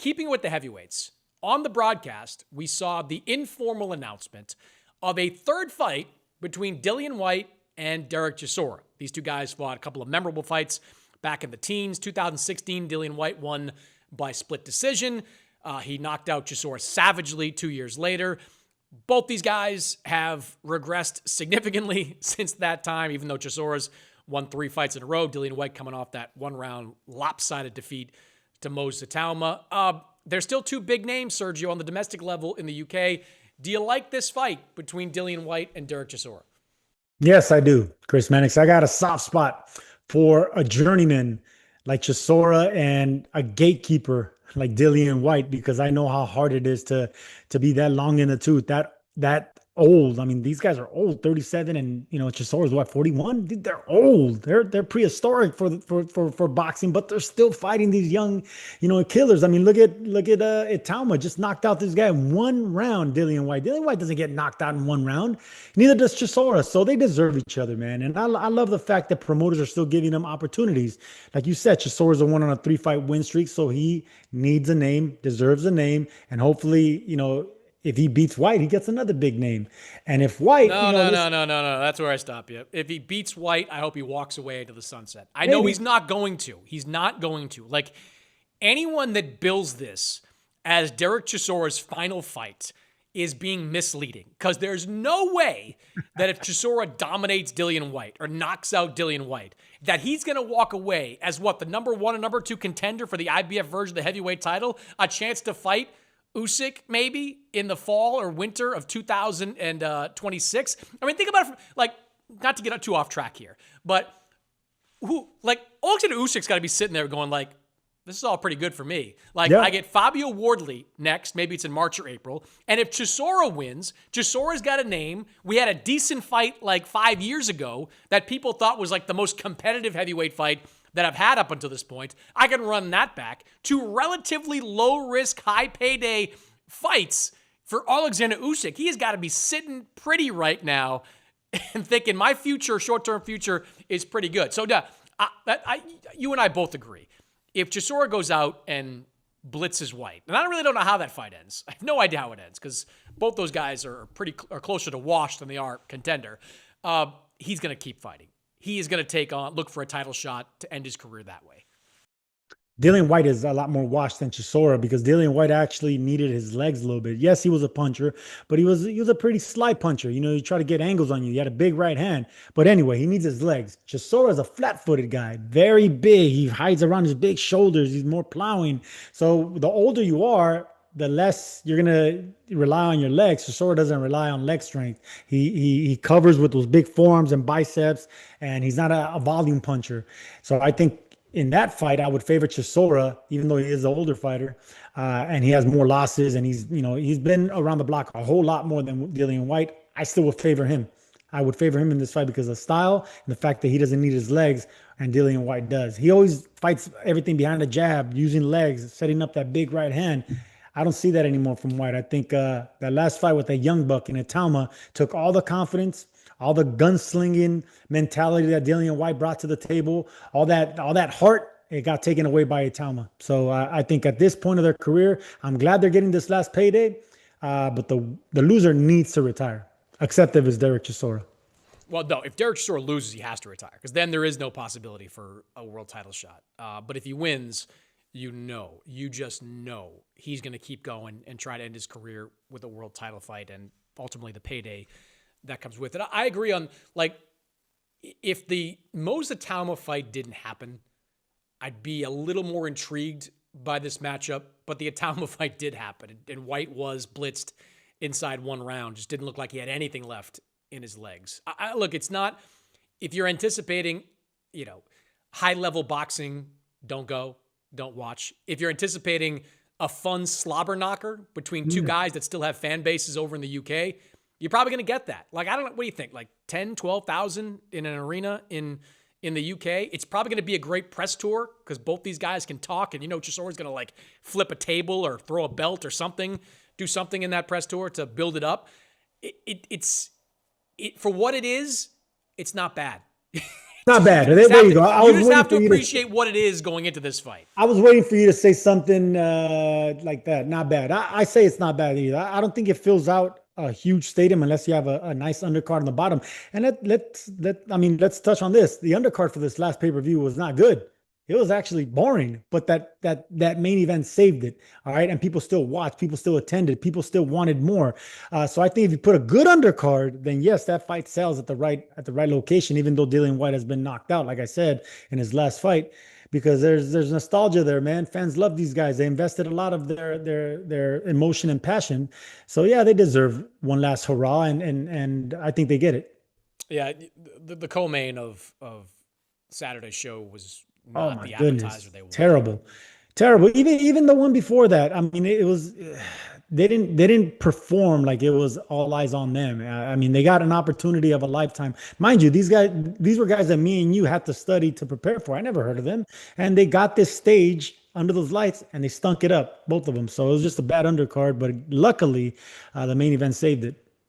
keeping with the heavyweights, on the broadcast, we saw the informal announcement of a third fight between Dillian Whyte and Derek Chisora. These two guys fought a couple of memorable fights back in the teens. 2016, Dillian Whyte won by split decision. He knocked out Chisora savagely 2 years later. Both these guys have regressed significantly since that time, even though Chisora's won 3 fights in a row. Dillian Whyte coming off that one-round lopsided defeat to Mose Zatauma. There's still 2 big names, Sergio, on the domestic level in the UK. Do you like this fight between Dillian Whyte and Derek Chisora? Yes, I do, Chris Mannix. I got a soft spot for a journeyman like Chisora and a gatekeeper like Dillian Whyte, because I know how hard it is to be that long in the tooth, that old. I mean, these guys are old, 37, and Chisora's what, 41? Dude, they're old. They're prehistoric for boxing, but they're still fighting these young, killers. I mean, look at Itauma just knocked out this guy in 1 round. Dillian Whyte doesn't get knocked out in 1 round. Neither does Chisora. So they deserve each other, man. And I love the fact that promoters are still giving them opportunities. Like you said, Chisora's a 1-on-a-3 fight win streak, so he needs a name, deserves a name, and hopefully, if he beats Whyte, he gets another big name. And if Whyte... No. That's where I stop you. If he beats Whyte, I hope he walks away into the sunset. I know Maybe. he's not going to. He's not going to. Like, anyone that bills this as Derek Chisora's final fight is being misleading, because there's no way that if Chisora dominates Dillian Whyte or knocks out Dillian Whyte, that he's going to walk away as what, the number 1 and number 2 contender for the IBF version of the heavyweight title, a chance to fight Usyk maybe in the fall or winter of 2026. I mean, think about it, like, not to get too off track here, but Alexander Usyk's got to be sitting there going like, this is all pretty good for me. Like, yeah. I get Fabio Wardley next. Maybe it's in March or April. And if Chisora wins, Chisora's got a name. We had a decent fight like 5 years ago that people thought was like the most competitive heavyweight fight that I've had up until this point. I can run that back to relatively low-risk, high-payday fights for Alexander Usyk. He has got to be sitting pretty right now and thinking my future, short-term future, is pretty good. So, you and I both agree. If Chisora goes out and blitzes Whyte, and I really don't know how that fight ends. I have no idea how it ends, because both those guys are closer to wash than they are contender. He's going to keep fighting. He is going to look for a title shot to end his career that way. Dillian Whyte is a lot more washed than Chisora, because Dillian Whyte actually needed his legs a little bit. Yes, he was a puncher, but he was a pretty sly puncher. He try to get angles on you. He had a big right hand. But anyway, he needs his legs. Chisora is a flat-footed guy, very big. He hides around his big shoulders. He's more plowing. So the older you are, the less you're going to rely on your legs. Chisora doesn't rely on leg strength. He covers with those big forearms and biceps, and he's not a volume puncher. So I think in that fight, I would favor Chisora, even though he is the older fighter, and he has more losses, and he's been around the block a whole lot more than Dillian Whyte. I still would favor him. I would favor him in this fight because of style and the fact that he doesn't need his legs, and Dillian Whyte does. He always fights everything behind the jab, using legs, setting up that big right hand. I don't see that anymore from Whyte. I think that last fight with that young buck in Itauma took all the confidence, all the gunslinging mentality that Dillian Whyte brought to the table, all that heart, it got taken away by Itauma. So I think at this point of their career, I'm glad they're getting this last payday, but the loser needs to retire, except if it's Derek Chisora. Well, no, if Derek Chisora loses, he has to retire, because then there is no possibility for a world title shot. But if he wins, you just know he's going to keep going and try to end his career with a world title fight and ultimately the payday that comes with it. I agree on, like, if the Mose Zatauma fight didn't happen, I'd be a little more intrigued by this matchup, but the Itauma fight did happen, and Whyte was blitzed inside 1 round. Just didn't look like he had anything left in his legs. Look, it's not, if you're anticipating, high-level boxing, don't go. Don't watch. If you're anticipating a fun slobber knocker between 2 guys that still have fan bases over in the UK, you're probably going to get that. Like, I don't know, what do you think? Like 10, 12,000 in an arena in the UK? It's probably going to be a great press tour, because both these guys can talk, and Chisora's going to like flip a table or throw a belt or something, do something in that press tour to build it up. It's for what it is, it's not bad. Not bad. You just There have you to go. I you was just waiting have for to you to. appreciate what it is going into this fight. I was waiting for you to say something like that. Not bad. I say it's not bad either. I don't think it fills out a huge stadium unless you have a nice undercard on the bottom. And let's touch on this. The undercard for this last pay-per-view was not good. It was actually boring, but that main event saved it. All right, and people still watched, people still attended, people still wanted more. So I think if you put a good undercard, then yes, that fight sells at the right location. Even though Dillian White has been knocked out, like I said in his last fight, because there's nostalgia there, man. Fans love these guys. They invested a lot of their emotion and passion. So yeah, they deserve one last hurrah, and I think they get it. Yeah, the co-main of Saturday's show was Oh not my the goodness, appetizer they wanted. terrible, terrible. Even the one before that. I mean, it was they didn't perform like it was all eyes on them. I mean, they got an opportunity of a lifetime, mind you. These were guys that me and you had to study to prepare for. I never heard of them, and they got this stage under those lights and they stunk it up, both of them. So it was just a bad undercard, but luckily, the main event saved it.